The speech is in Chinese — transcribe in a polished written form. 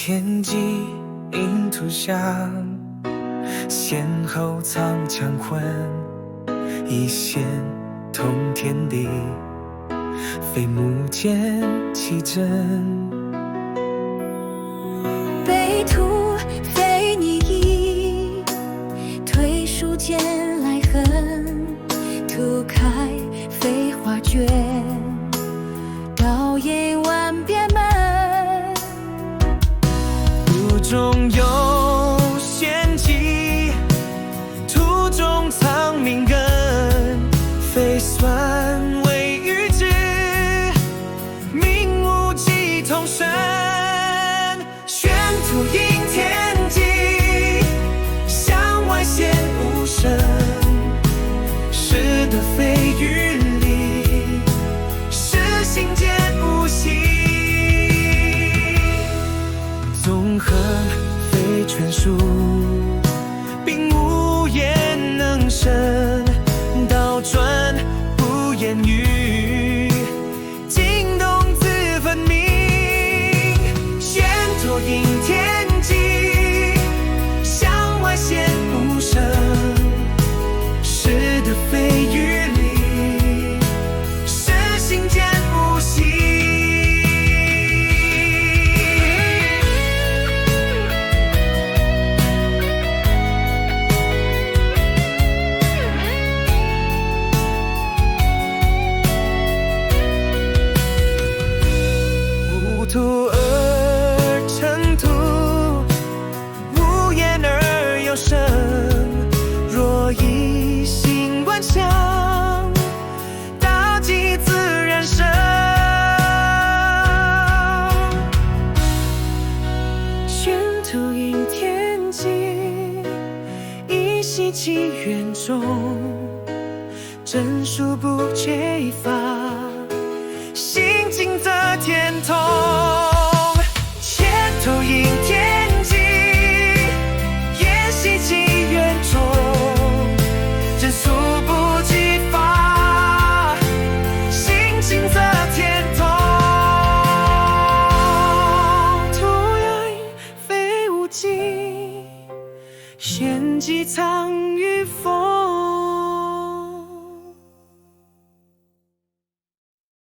天际阴图像，先后藏乾坤，一线通天地，非木剑奇真。北土非你意，退书剑来恨，图开飞花卷，倒映万边门。途中有玄机，途中藏命根，非算为预知，命无迹同生。玄土应天机，向外显无声，是德非于理，是心见无息。纵横非权术，并无言能生，倒转不言语，惊动自分明。玄土应天机，向外显无声，是德非于理，是心见无息。无土而成土，无言而有声。若一心观想，大吉自然生。玄土应天机，一息其园中，真书不缺乏。